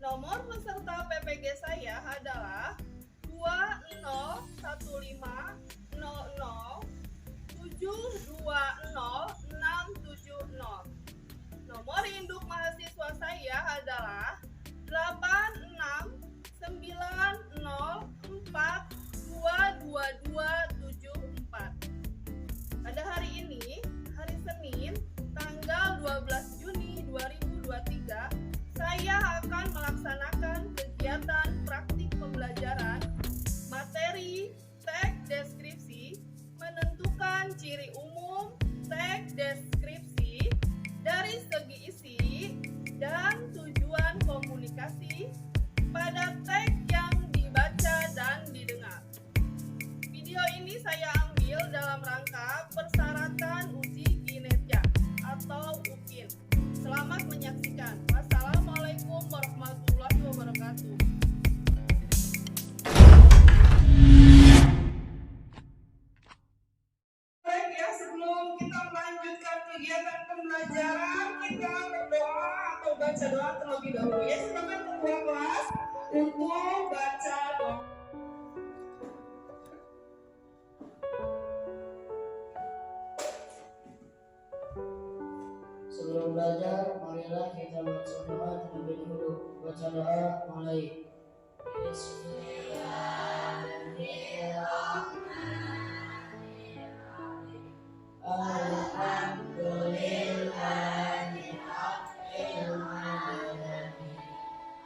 Nomor peserta PPG saya adalah 201500720670. Nomor induk mahasiswa saya adalah 8690422274. Pada hari ini, hari Senin, tanggal 12 Juni 2023, saya akan melaksanakan kegiatan praktik pembelajaran materi teks deskripsi, menentukan ciri umum teks deskripsi dari segi isi dan tujuan komunikasi pada teks yang dibaca dan didengar. Video ini saya ambil dalam rangka persyaratan uji kinerja atau UKIN. Selamat menyaksikan. Wassalamualaikum warahmatullahi wabarakatuh. Baik ya, sebelum kita melanjutkan kegiatan pembelajaran, kita berdoa atau baca doa terlebih dahulu ya. Silakan ketua kelas untuk baca doa. Sebelum belajar, marilah kita baca doa terlebih dahulu. Baca doa mulai. Bismillahirrahmanirrahim. Alhamdulillahirabbil alamin.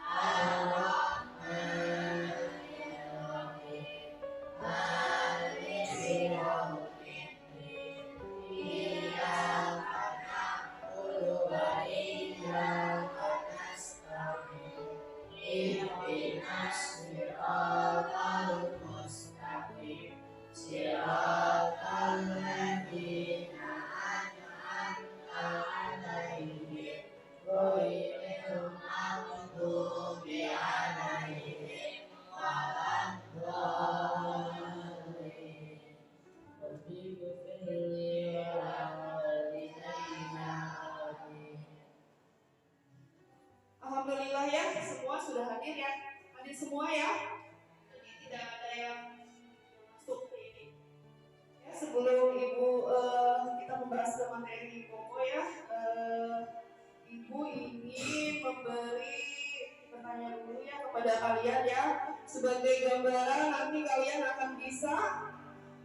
Arrahmanirrahim. Maliki yaumiddin. Iyyaka na'budu wa iyyaka nasta'in. Ihdinas siratal mustaqim. Siratal ladzina an'amta 'alaihim ghairil maghdubi 'alaihim waladdallin. Rabbi ghfirli wa walidayya. Alhamdulillah ya, semua sudah hadir ya. Hadir semua ya. Jadi tidak ada yang masuk ke ini. Ya, sebelum Ibu kita membahas ke materi pokok ya, Ibu ingin memberi pertanyaan dulu ya kepada kalian ya. Sebagai gambaran nanti kalian akan bisa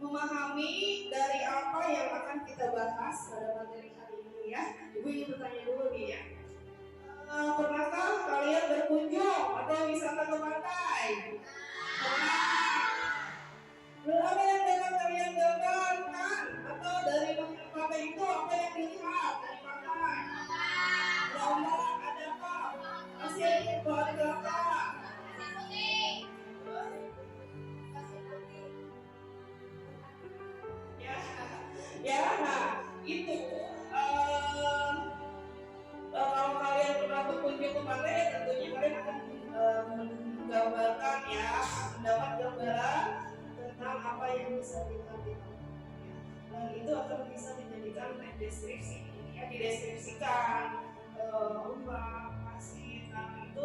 memahami dari apa yang akan kita bahas pada materi hari ini ya. Ibu ingin bertanya dulu nih ya. Pernahkah kalian berkunjung atau wisata ke pantai? Apa yang dapat kalian gambarkan? Atau dari pantai itu apa yang dilihat dari pantai? Gambaran ada apa? Masih keluarga apa? Ya, nah itu. Kalau kalian pernah berkunjung ke pantai, ya tentunya kalian akan menggambarkan ya, mendapat gambaran tentang apa yang bisa kita lihat. Dan itu akan bisa dijadikan deskripsi, ya dideskripsikan rumah, pasir, nah itu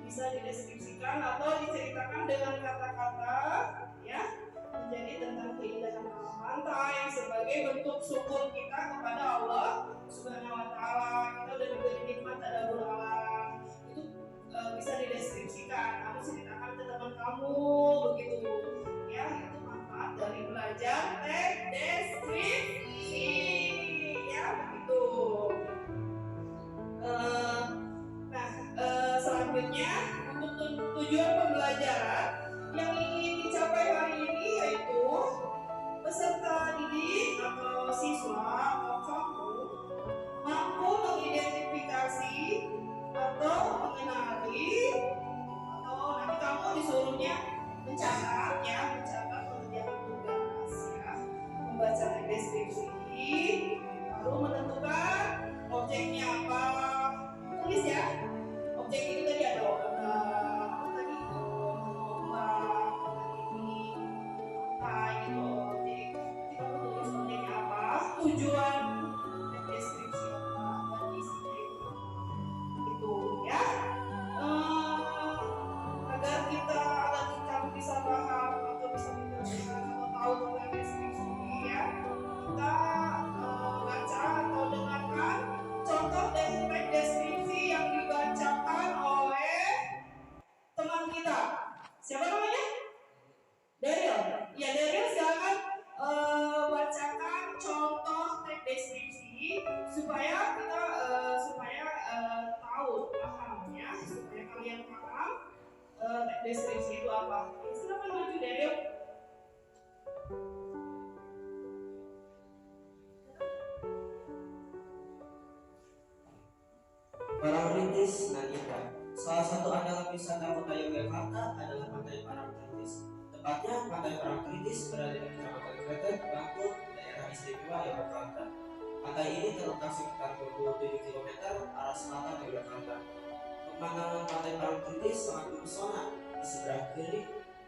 bisa dideskripsikan atau diceritakan dengan kata-kata, ya menjadi tentang keindahan alam pantai sebagai bentuk syukur kita kepada Allah Subhanahu wa Ta'ala. Kita udah diberi nikmat tadabbur alam, itu bisa dideskripsikan. Kamu ceritakan ke teman kamu begitu ya. Itu manfaat dari belajar teks deskripsi ya begitu. Selanjutnya untuk tujuan pembelajaran yang ingin dicapai hari ini yaitu peserta didik atau siswa atau kamu mampu mengidentifikasi atau mengenali, atau nanti kamu disuruhnya mencatat ya, mencatat pengerjaan tugas ya, membaca deskripsi, lalu menentukan objeknya apa, tulis ya. Objek itu tadi ada apa tadi ombak, ini apa gitu objek. Jadi kamu tulis objeknya apa, tujuan deskripsi apa dan isinya itu ya. supaya kita tahu paham ya, supaya kalian paham deskripsi itu apa. Silakan maju Daryl. Parangtritis dan indah. Salah satu andalan wisata kota Yogyakarta adalah Pantai Parangtritis. Tepatnya Pantai Parangtritis berada di Kecamatan Kretek, Bangkok, daerah istimewa Yogyakarta. Pantai ini terletak sekitar 27 km arah selatan Yogyakarta. Pemandangan Pantai Parangtritis sangat mempesona. Di sebelah kiri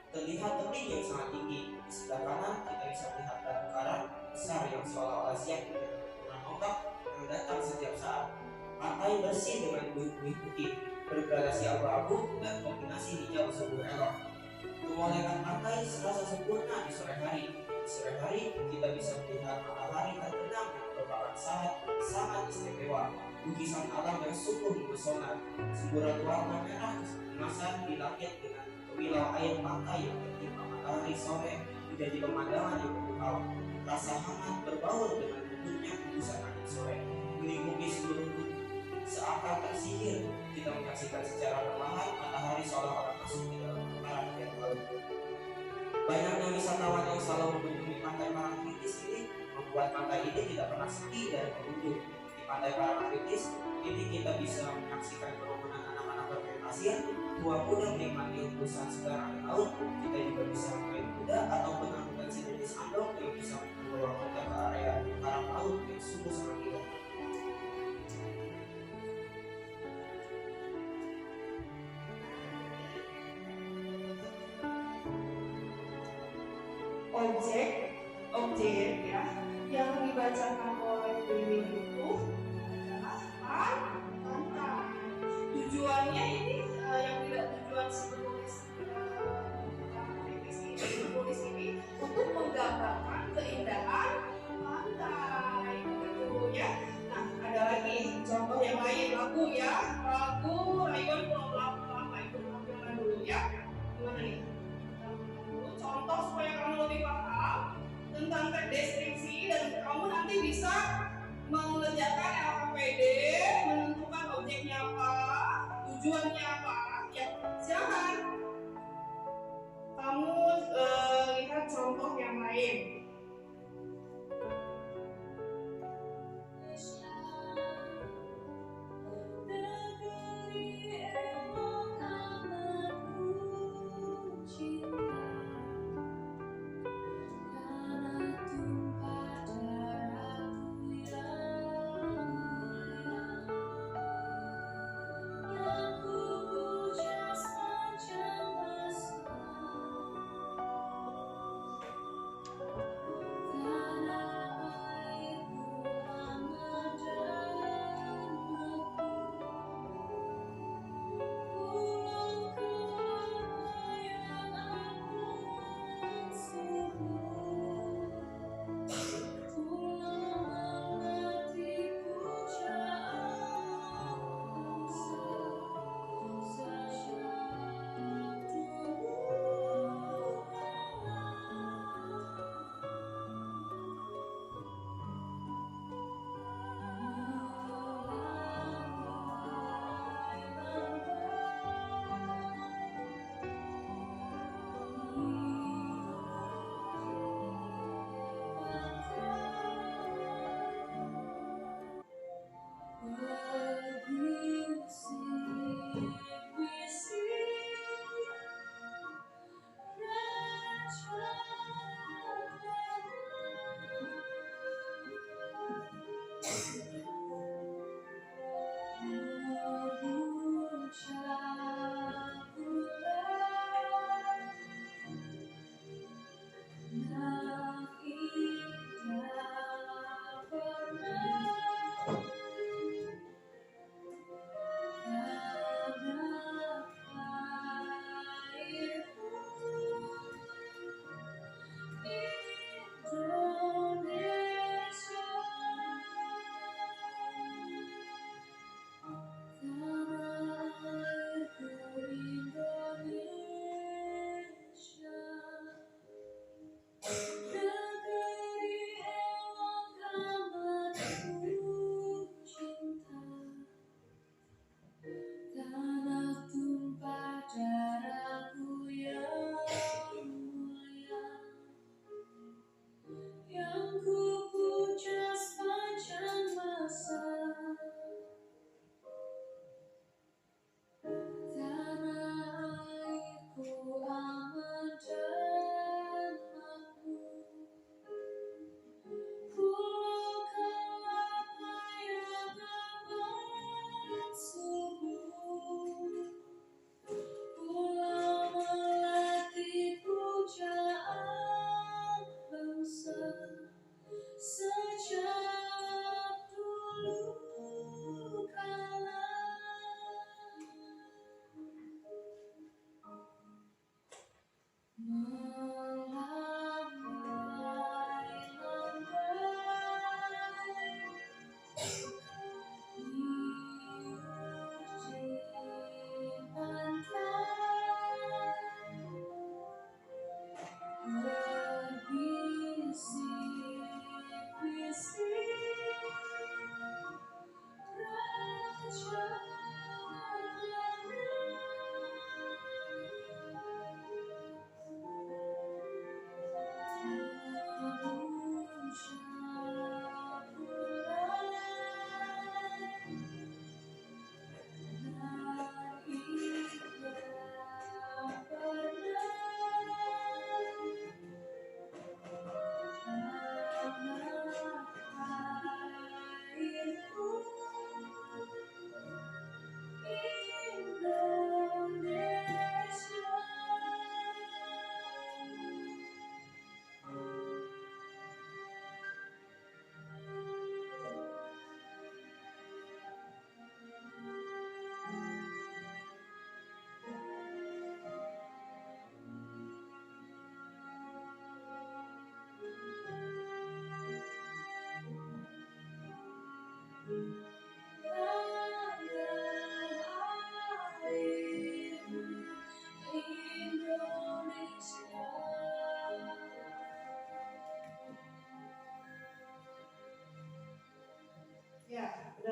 terlihat tebing yang sangat tinggi. Di sebelah kanan kita bisa melihat batu karang besar yang seolah-olah siap untuk pertempuran ombak yang datang setiap saat. Pantai bersih dengan buih-buih putih, bergradasi abu-abu dan kombinasi hijau subur elok. Pemandangan pantai serasa sempurna di sore hari. Di sore hari kita bisa melihat matahari terbenam yang merupakan sangat istimewa. Lukisan alam yang sungguh mempesona. Semburan warna merah kemasan di langit dengan kewilau air pantai yang tertimpa matahari sore menjadi pemandangan yang memukau. Rasa hangat berbaur dengan lembutnya hembusan angin sore melingkupi seluruh tubuh. Seakan tersihir, kita menyaksikan secara perlahan matahari seolah-olah masuk ke dalam hamparan yang laut. Banyaknya wisatawan yang selalu mengunjungi Pantai Parangtritis ini membuat pantai ini tidak pernah sepi dari pengunjung. Di Pantai Parangtritis ini kita bisa menyaksikan kerumunan anak-anak bermain pasir, tua muda menikmati hembusan segar angin laut. Kita juga bisa main kuda atau menemukan sejenis andong yang bisa membawa kita ke area karang laut yang sungguh sangat indah. Objek ya yang dibacakan oleh Dewi itu adalah pantai. Tujuannya ini yang tidak tujuan si penulis ini untuk menggambarkan keindahan pantai gitu ya. Nah, ada lagi contoh yang lain, lagu ya, lagu Rayuan Pulau Lama itu tampilkan dulu ya. Gimana nih? Contoh supaya kamu lebih paham tentang teks deskripsi dan kamu nanti bisa mengerjakan LKPD, menentukan objeknya apa, tujuannya apa. Ya, silakan kamu lihat contoh yang lain.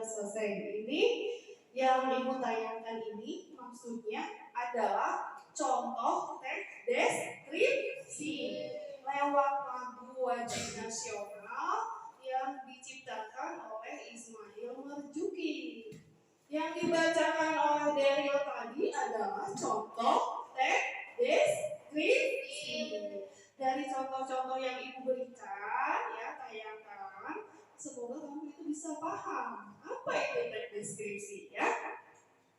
selesai. Ini yang Ibu tayangkan ini maksudnya adalah contoh teks deskripsi lewat lagu wajib nasional yang diciptakan oleh Ismail Marzuki. Yang dibacakan oleh Daryl tadi adalah contoh teks deskripsi. Dari contoh-contoh yang Ibu berikan, ya tayangkan, semoga kamu itu bisa paham apa itu teks deskripsi, ya.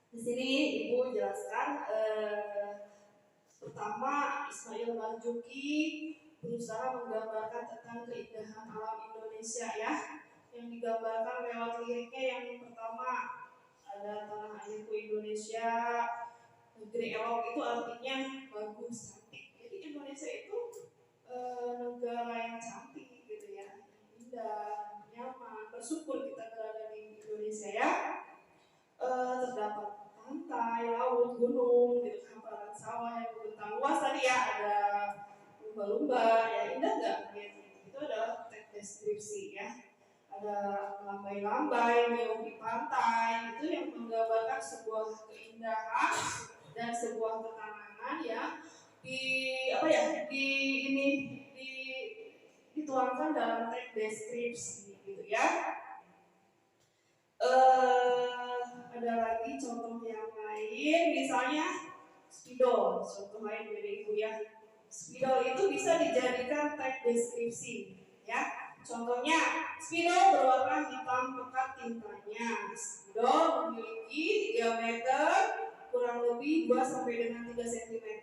Di sini Ibu jelaskan pertama Ismail Marzuki berusaha menggambarkan tentang keindahan alam Indonesia, ya, yang digambarkan lewat liriknya. Yang pertama ada tanah airku Indonesia, negeri elok, itu artinya bagus, cantik. Jadi Indonesia itu negara yang cantik gitu ya, indah, nyaman, bersyukur kita berada di Indonesia, ya. Terdapat pantai, laut, gunung, gitu, hamparan sawah yang membentang luas tadi, ya, ada lumba-lumba, ya, indah nggak? Gitu. Itu adalah teks deskripsi, ya. Ada lambai-lambai meyong di pantai, itu yang menggambarkan sebuah keindahan dan sebuah ketenangan, ya, dituangkan dalam teks deskripsi, gitu, ya. Ada lagi contoh yang lain, misalnya spidol, contoh lain dari Ibu, ya. Spidol itu bisa dijadikan teks deskripsi, ya. Contohnya, spidol berwarna hitam pekat tintanya. Spidol memiliki diameter kurang lebih 2 sampai dengan 3 cm.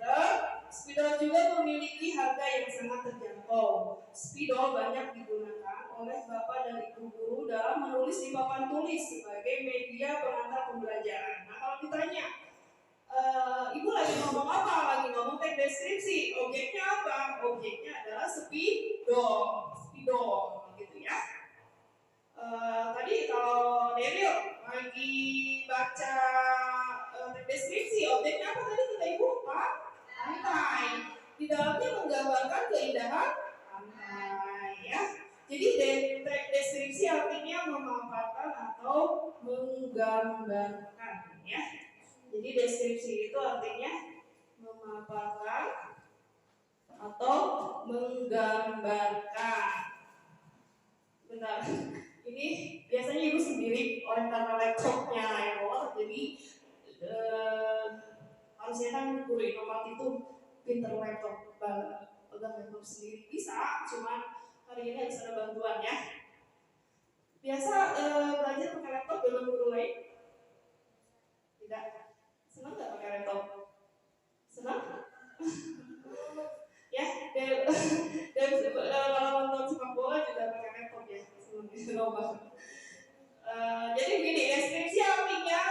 Spidol juga memiliki harga yang sangat terjangkau. Spidol banyak digunakan oleh Bapak dan Ibu guru dalam menulis di papan tulis sebagai media pengantar pembelajaran. Nah, kalau ditanya, Ibu lagi ngomong apa? Lagi ngomong teks deskripsi. Objeknya apa? Objeknya adalah spidol, gitu, ya. Tadi kalau Daryl lagi baca teks deskripsi, objeknya apa tadi kata Ibu? Pantai. Di dalamnya menggambarkan keindahan pantai, ya. Jadi teks deskripsi artinya memaparkan atau menggambarkan, ya. Jadi deskripsi itu artinya memaparkan atau menggambarkan. Bentar, ini biasanya Ibu sendiri oleh karena laptopnya error, jadi harusnya kan guru inovatif itu pinter laptop, pegang laptop sendiri bisa, cuma hari ini harus ada bantuan, ya. Biasa belajar pakai laptop dengan guru lain? Tidak. Senang nggak pakai laptop? Senang? Ya, dan kalau nonton sepak bola juga pakai laptop, ya. Senang banget. Jadi begini, deskripsi artinya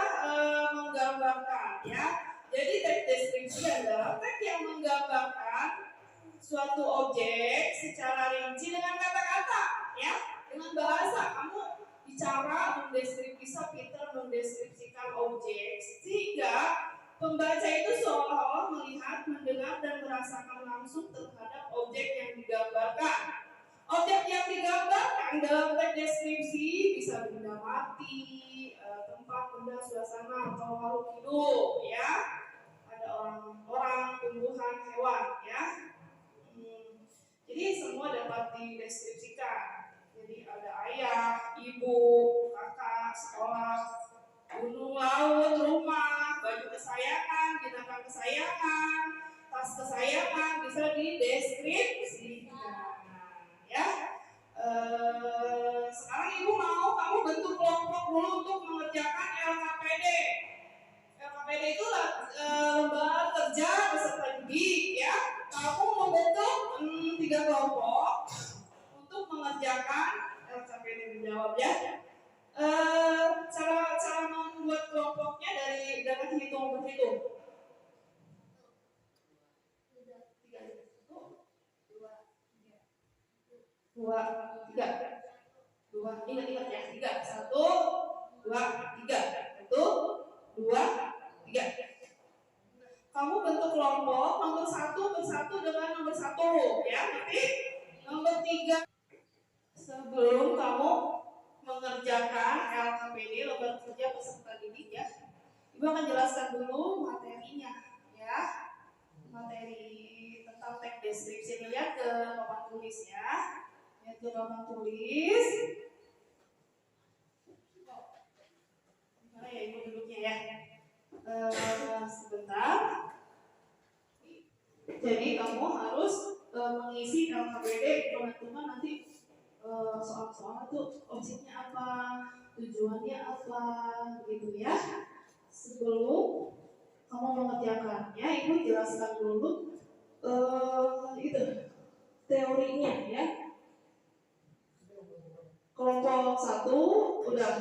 menggambarkan, ya. Jadi teks deskripsi adalah teks yang menggambarkan suatu objek secara rinci dengan kata-kata, ya, dengan bahasa. Kamu bicara mendeskripsikan objek sehingga pembaca itu seolah-olah melihat, mendengar, dan merasakan langsung terhadap objek yang digambarkan. Objek yang digambarkan dalam teks deskripsi bisa benda mati, tempat, benda, suasana, atau makhluk hidup, ya. Ada orang, tumbuhan, hewan, ya. Jadi semua dapat dideskripsikan. Jadi ada ayah, ibu, kakak, sekolah, gunung, laut, rumah, baju kesayangan, binatang kesayangan, tas kesayangan, bisa dideskripsikan, ya. Sekarang Ibu mau kamu bentuk kelompok dulu untuk mengerjakan LKPD. LKPD itu lembaga kerja peserta didik, ya. Kamu membentuk 3 kelompok untuk mengerjakan LKPD, menjawab, ya. Cara membuat kelompoknya dengan berhitung. 2, 3. Ingat ya, 3. 1, 2, 3. 1, 2, 3. Kamu bentuk kelompok nomor 1 bersatu dengan nomor 1, ya, nanti nomor 3. Sebelum kamu mengerjakan LKPD, lembar kerja peserta didik ya. Ibu akan jelaskan dulu materinya ya. Materi tentang teks deskripsi. Lihat ke papan tulis ya. Lihat ke papan tulis. Mana ya ibu duduknya ya? Sebentar. Jadi kamu harus mengisi LKPD. Teman-teman nanti soal-soal itu objeknya apa, tujuannya apa, gitu ya. Sebelum kamu mengerjakannya, ibu jelaskan dulu itu teorinya ya. Kelompok 1 udah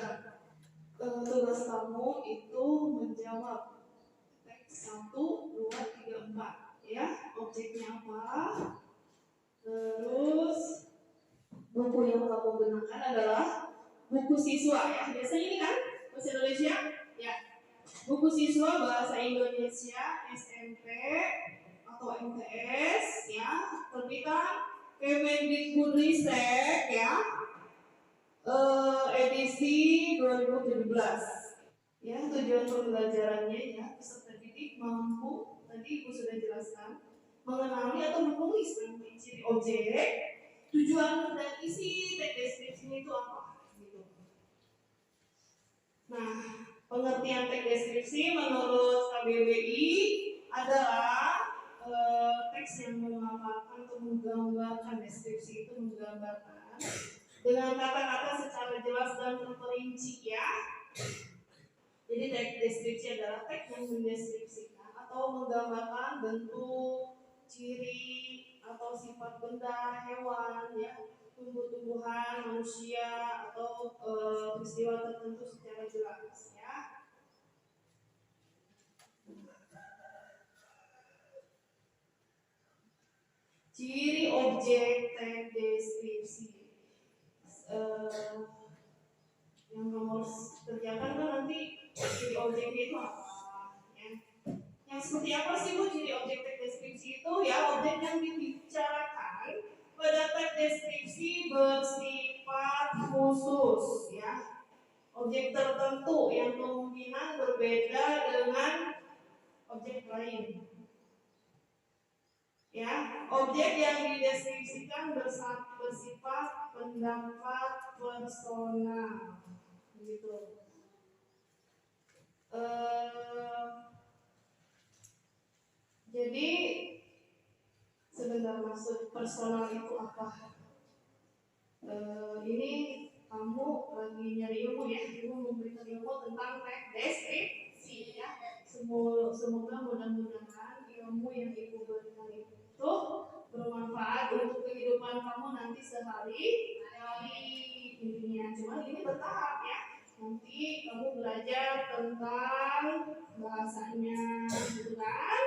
tugas kamu itu menjawab teks 1, 2, 3, 4 ya. Objeknya apa? Terus buku yang kamu gunakan adalah buku siswa ya. Biasanya ini kan bahasa Indonesia ya. Buku siswa bahasa Indonesia SMP atau MTS ya. Terbitan Kemendikbudristek ya. Edisi 2017 ya. Tujuan pembelajarannya ya, peserta didik mampu, tadi ibu sudah jelaskan, mengenali atau menulis nanti ciri objek, tujuan dan isi teks deskripsi itu apa gitu. Nah, pengertian teks deskripsi menurut KBBI adalah teks yang memaparkan atau menggambarkan. Deskripsi itu menggambarkan dengan kata-kata secara jelas dan terperinci ya. Jadi teks deskripsi adalah teks yang mendeskripsikan atau menggambarkan bentuk, ciri atau sifat benda, hewan ya, tumbuh-tumbuhan, manusia atau peristiwa tertentu secara jelas ya. Ciri objek teks deskripsi yang kamu harus kerjakan kan nanti ciri objeknya itu apa ya. Yang seperti apa sih Bu ciri objek teks deskripsi itu ya? Objek yang dibicarakan pada teks deskripsi bersifat khusus ya. Objek tertentu yang kemungkinan berbeda dengan objek lain. Ya, objek yang dideskripsikan bersifat pendapat personal, gitu. Jadi sebenarnya maksud personal itu apa? Ini kamu lagi nyari ilmu ya, ibu memberikan ilmu tentang teks deskripsi ya. Semoga mudah-mudahan ilmu yang ibu berikan itu bermanfaat untuk kehidupan kamu nanti sehari-hari. Intinya cuma ini bertahap ya. Nanti kamu belajar tentang bahasanya, gitu kan?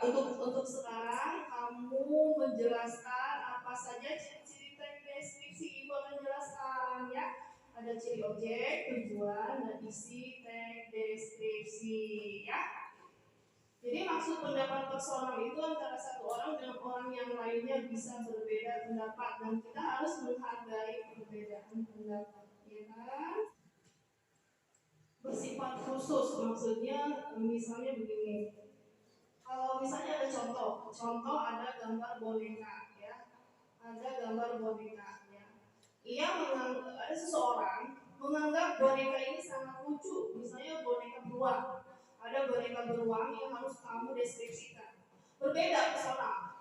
Untuk sekarang kamu menjelaskan apa saja ciri-ciri teks deskripsi. Ibu akan jelaskan ya. Ada ciri objek, tujuan, dan isi teks deskripsi ya. Jadi maksud pendapat personal itu antara satu orang dengan orang yang lainnya bisa berbeda pendapat dan kita harus menghargai perbedaan pendapat, ya kan? Bersifat khusus maksudnya misalnya begini. Kalau misalnya ada contoh ada gambar boneka ya, ada gambar boneka ya. Ada seseorang menganggap boneka ini sangat lucu, misalnya boneka beruang. Ada boneka beruang yang harus kamu deskripsikan. Berbeda personal.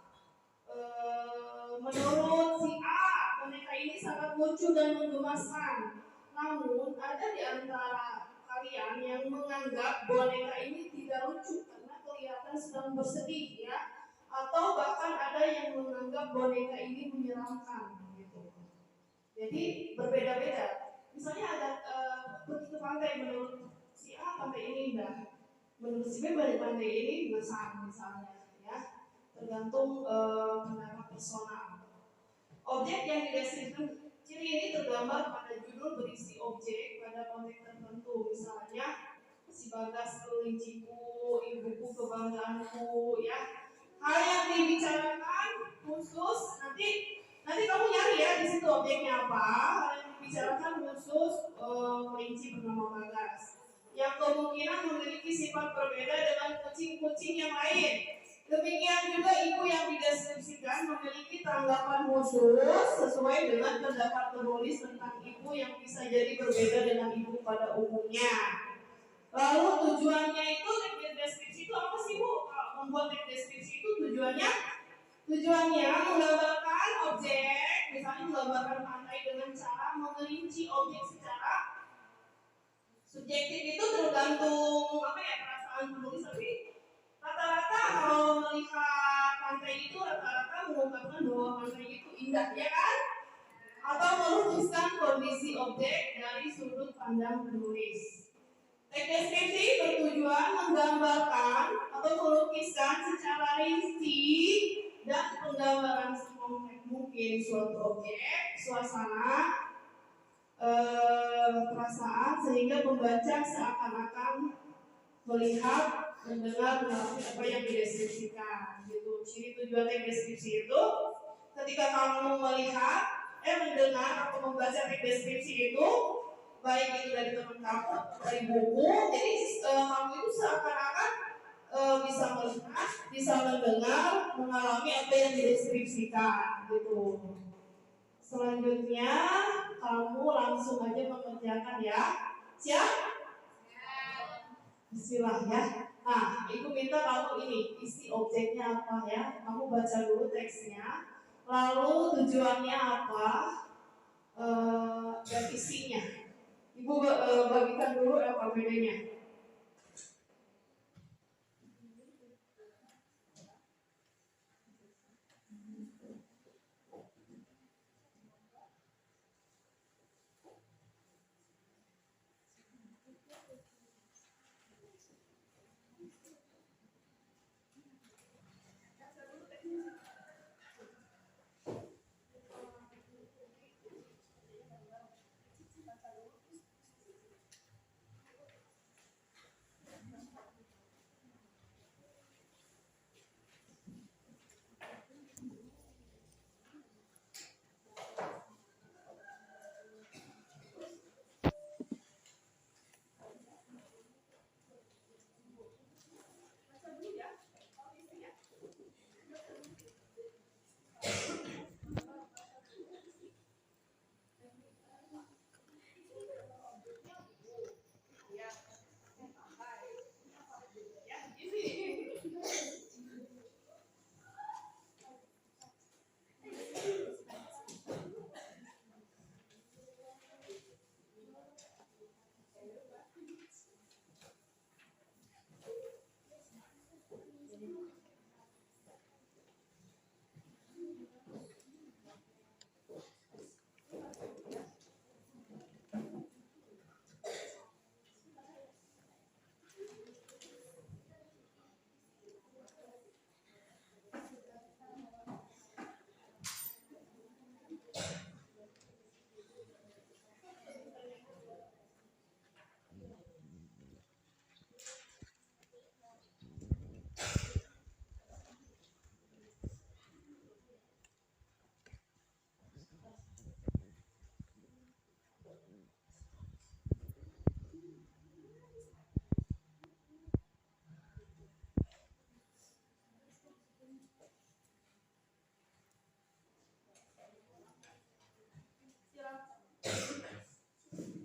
Menurut si A, boneka ini sangat lucu dan menggemaskan. Namun ada di antara kalian yang menganggap boneka ini tidak lucu karena kelihatan sedang bersedih ya. Atau bahkan ada yang menganggap boneka ini menyeramkan gitu. Jadi berbeda-beda. Misalnya ada pergi ke pantai, menurut si A pantai ini indah. Menurut si B pantai ini besar misalnya ya, tergantung pendapat personal. Objek yang dideskripsikan, ciri ini tergambar pada judul berisi objek pada konteks tertentu. Misalnya si Bagas kelinciku, ibuku kebanggaanku ya. Hal yang dibicarakan khusus nanti kamu nyari ya di situ objeknya apa. Hal yang dibicarakan bersifat berbeda dengan kucing-kucing yang lain. Demikian juga ibu yang dideskripsikan memiliki tanggapan khusus sesuai dengan pendapat penulis tentang ibu yang bisa jadi berbeda dengan ibu pada umumnya. Lalu tujuannya itu teks deskripsi itu apa sih Bu? Membuat teks deskripsi itu tujuannya menggambarkan objek, misalnya menggambarkan pantai dengan cara merinci objek secara subjektif. Itu tergantung perasaan penulis, tapi rata-rata kalau melihat pantai itu rata-rata mengungkapkan bahwa pantai itu indah, ya kan? Atau melukiskan kondisi objek dari sudut pandang penulis. Teks deskripsi bertujuan menggambarkan atau melukiskan secara rinci dan penggambaran sekompleks mungkin suatu objek, suasana, perasaan, sehingga pembaca seakan-akan melihat, mendengar, mengerti apa yang dideskripsikan. Gitu. Jadi tujuan teks deskripsi itu ketika kamu melihat, mendengar atau membaca teks deskripsi itu, baik itu dari teman kamu, dari buku, jadi kamu itu seakan-akan bisa melihat, bisa mendengar, mengalami apa yang dideskripsikan. Gitu. Selanjutnya kamu langsung aja mengerjakan ya. Siap? Bismillah ya. Nah, ibu minta kamu isi objeknya apa ya. Kamu baca dulu teksnya, lalu tujuannya apa, dan isinya. Ibu bagikan dulu LKPD-nya.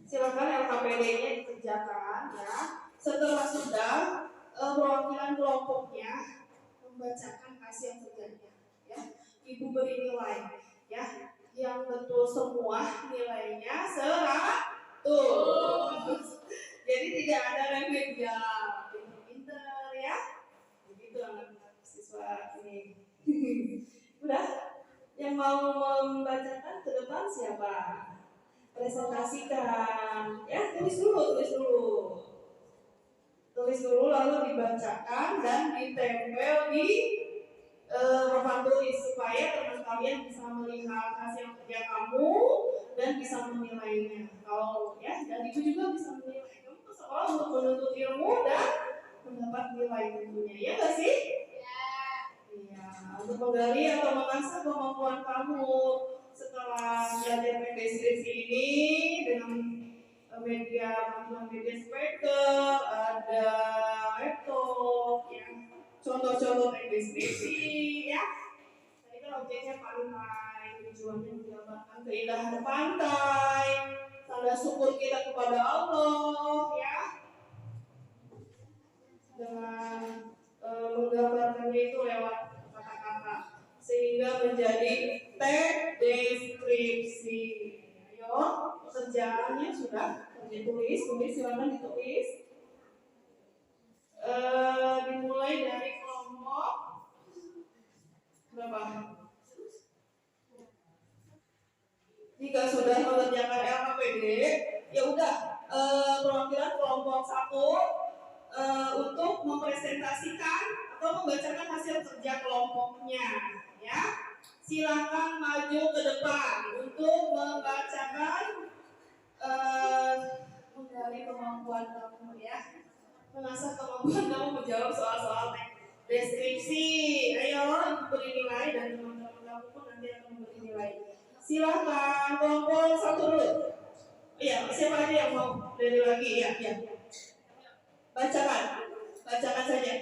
Silakan LKPD-nya dikerjakan ya. Setelah sudah perwakilan kelompoknya membacakan hasil kerjanya ya. Ibu beri nilai ya. Yang betul semua nilainya 100. Jadi tidak ada remedial. Pinter ya. Begitu anak-anak siswa ini. Udah? Yang mau membacakan ke depan siapa? Presentasikan ya, tulis dulu lalu dibacakan dan ditempel di papan tulis supaya teman kalian bisa melihat hasil kerja kamu dan bisa menilainya. Kalau ya, dan itu juga bisa menilai kamu ke sekolah untuk menuntut ilmu dan mendapat nilai tentunya, ya nggak sih? Iya, untuk menggali atau mengasah kemampuan kamu setelah belajar deskripsi ini dengan bantuan media speaker, ada teks deskripsi ya. Tadi kan objeknya pantai, tujuannya menggambarkan keindahan pantai, tanda syukur kita kepada Allah ya, dengan menggambarkannya itu lewat kata-kata sehingga menjadi teks deskripsi. Ayo, pekerjaannya sudah ditulis, silakan ditulis. Dimulai dari kelompok berapa? Jika sudah mengerjakan LKPD, ya udah perwakilan kelompok 1 untuk mempresentasikan atau membacakan hasil kerja kelompoknya, ya. Silakan maju ke depan untuk membacakan menggali kemampuan kamu ya, mengasah kemampuan kamu menjawab soal-soal deskripsi. Ayo beri nilai dan teman-teman kamu pun nanti akan memberi nilai. Silakan kelompok 1 dulu. Iya, siapa aja yang mau dari lagi ya? Bacakan saja.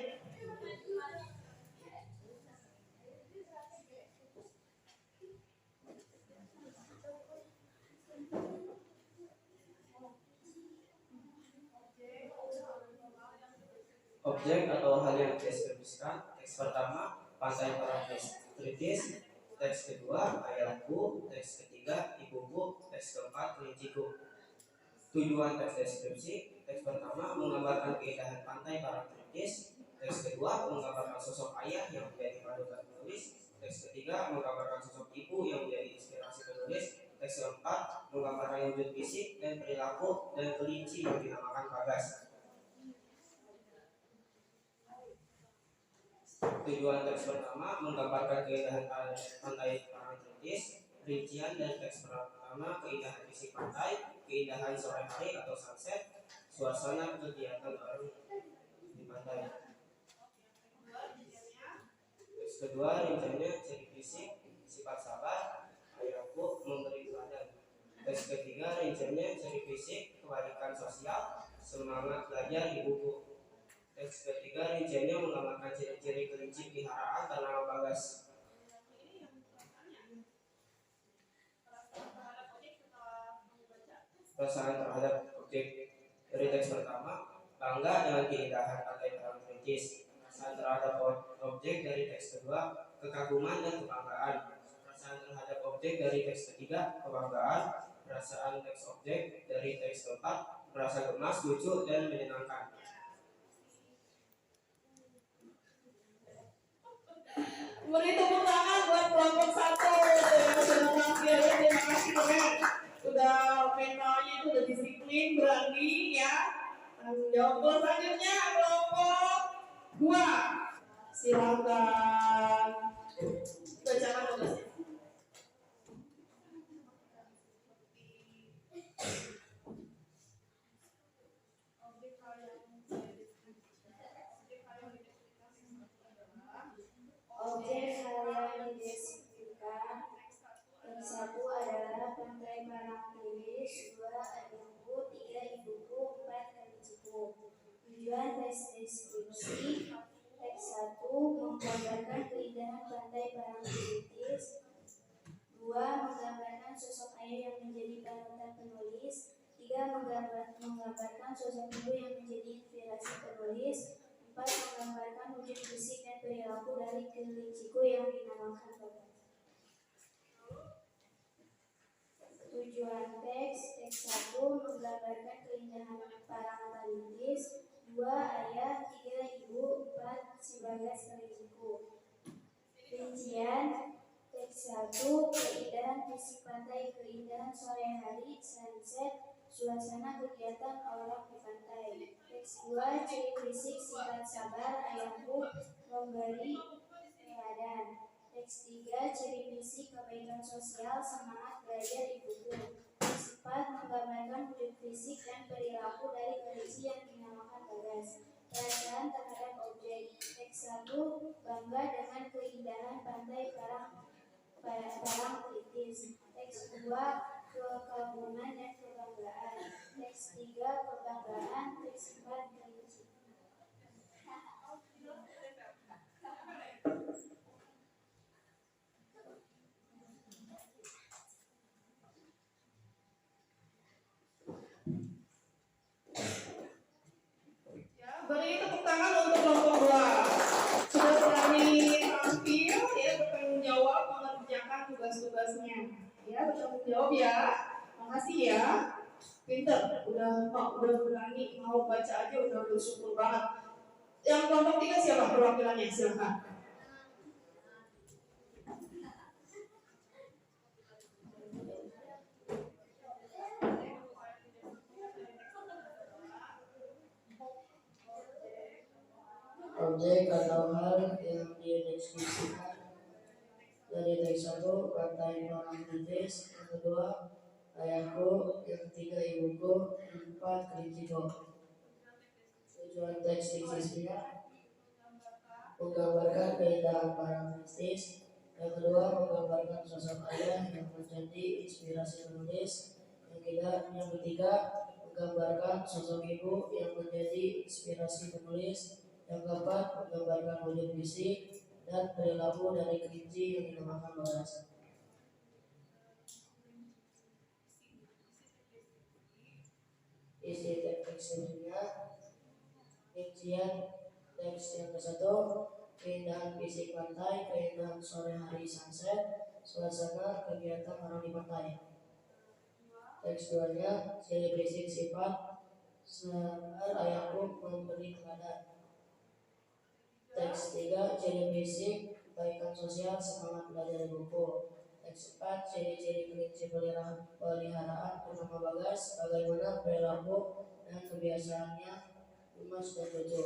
Objek atau hal yang dideskripsikan. Teks pertama, pantai parangtritis. Teks kedua, ayahku. Teks ketiga, ibuku. Teks keempat, kelinciku. Tujuan teks deskripsi. Teks pertama menggambarkan keindahan pantai parangtritis. Teks kedua menggambarkan sosok ayah yang menjadi panutan penulis. Teks ketiga menggambarkan sosok ibu yang menjadi inspirasi penulis. Teks keempat menggambarkan wujud fisik dan perilaku dan kelinci yang dinamakan Bagas. Tujuan teks pertama menggambarkan keindahan pantai parangtritis. Rincian dan teks pertama keindahan fisik pantai, keindahan sore hari atau sunset, suasana kegiatan orang di pantai. Teks kedua rinciannya ciri fisik, sifat sabar, ayahku, memberi teladan. Teks ketiga rinciannya ciri fisik, kebaikan sosial, semangat belajar ibuku. Teks ketiga rinciannya menggambarkan ciri-ciri kelinci peliharaan ternama Bagas. Perasaan terhadap objek dari teks pertama, bangga dengan keindahan pantai parangtritis. Perasaan terhadap objek dari teks kedua, kekaguman dan kebanggaan. Perasaan terhadap objek dari teks ketiga, kebanggaan. Perasaan teks objek dari teks keempat, merasa gemas, lucu dan menyenangkan. Beri tepuk tangan buat kelompok 1 yang sudah tampil. Terima kasih kalian. Sudah mentalnya itu udah disiplin, berani ya. Tanggung jawab. Selanjutnya kelompok 2. Silakan bacakan tugasnya. Objek hal yang dideskripsikan. Yang 1 adalah pantai parangtritis, 2 ayahku, 3 ibuku, 4 kelinciku. Tujuan teks deskripsi. Teks 1 menggambarkan keindahan pantai parangtritis, 2 menggambarkan sosok ayah yang menjadi panutan penulis, 3 menggambarkan sosok ibu yang menjadi inspirasi penulis, 4 menggambarkan wujud fisik dan perilaku dari kelinciku yang dinamakan Bagas. Tujuan teks 1 menggambarkan keindahan parangtritis, 2 ayah, 3 ibu, 4 si Bagas kelinciku. Rincian teks 1 keindahan fisik pantai, keindahan sore hari, sunset, suasana kegiatan orang di pantai. Teks 2 ciri fisik, sifat sabar, ayahku, memberi teladan. Teks 3 ciri fisik, kebaikan sosial, semangat belajar ibuku. Teks 4 menggambarkan wujud fisik dan perilaku dari kelinci yang dinamakan Bagas. Perasaan terhadap objek. Teks 1 bangga dengan keindahan pantai parangtritis. Teks 2 kekaguman dan kebanggaan. Teks 3 kebanggaan. Teks 4 kelinci. ya. Makasih ya. Pinter, udah berani mau baca aja udah bersyukur banget. Yang kelompok 3 siapa perwakilannya? Silakan. Objek atau hal yang dideskripsikan dari teks 1, pantai orang kritis. Yang kedua, ayahku. Yang ketiga, ibuku. Yang keempat, kelinciku. Tujuan teks diksisinya menggambarkan keindahan para kritis. Yang kedua, menggambarkan sosok ayah yang menjadi inspirasi penulis. Yang ketiga, menggambarkan sosok ibu yang menjadi inspirasi penulis. Yang keempat, menggambarkan wujud fisik dan perilaku dari kelinci yang dinamakan Lorasa. Isi teksnya, rincian teks yang ke-1, keindahan fisik pantai, keindahan sore hari sunset, suasana kegiatan orang di pantai. Teks 2-nya, ciri fisik sifat segar ayahku memberi teladan. Teks 3, ciri fisik kebaikan sosial, semangat belajar buku. Teks 4, ciri-ciri kelinci peliharaan bernama Bagas, bagaimana perilaku dan kebiasaannya gemas dan lucu.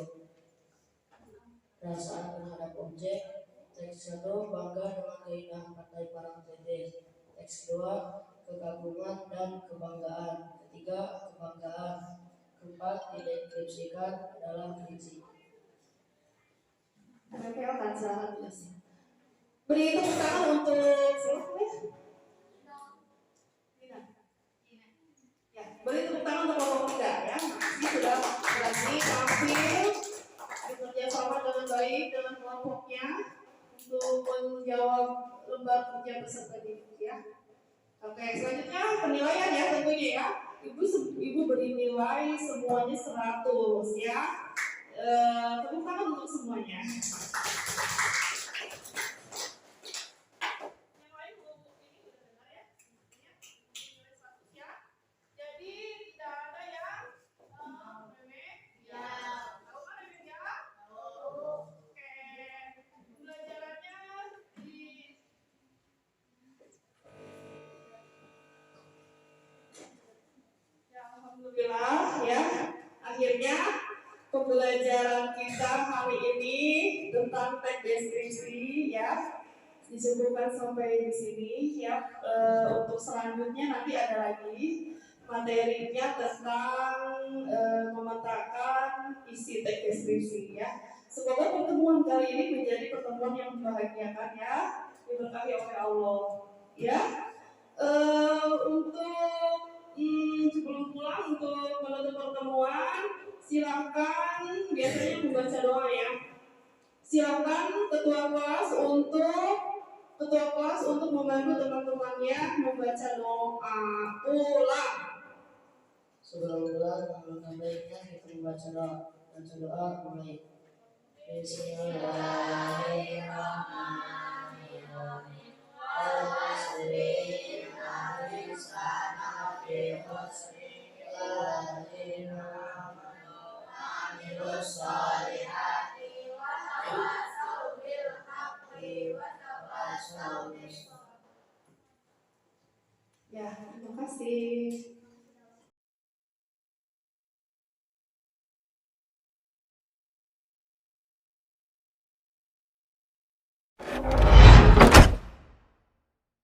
Perasaan terhadap objek. Teks 1, bangga dengan keindahan pantai Parangtritis. Teks 2, kekaguman dan kebanggaan. Ketiga, kebanggaan. Keempat, dideskripsikan adalah kelinci. Kelihatan salah jelasnya. Beri tepuk tangan untuk siapa ya? Beri tepuk tangan untuk kelompok 3 ya. Makasih sudah berani tampil bekerja sama dengan baik dengan kelompoknya untuk menjawab lembar kerja peserta didik ya. Oke, selanjutnya penilaian ya tentunya ya. Ibu beri nilai semuanya 100 ya. Tepuk tangan untuk semuanya. Yang lain ini udah dengar ya? Nilai 100 ya. Jadi tidak ada yang remeh. Ya. Tahu kan remeh ya? Oke. Pembelajarannya di ya, alhamdulillah ya. Akhirnya pembelajaran kita hari ini tentang teks deskripsi ya disebutkan sampai di sini ya. Untuk selanjutnya nanti ada lagi materinya tentang memetakan isi teks deskripsi ya. Semoga pertemuan kali ini menjadi pertemuan yang membahagiakan ya, diberkahi oleh Allah ya. Untuk sebelum pulang untuk menutup pertemuan silakan biasanya membaca doa ya. Silakan ketua kelas untuk membantu teman-temannya membaca doa. Ulang. Sebelum pulang, alangkah baiknya kita membaca doa. Baca doa mulai. Bismillahirrahmanirrahim. Ya, terima kasih.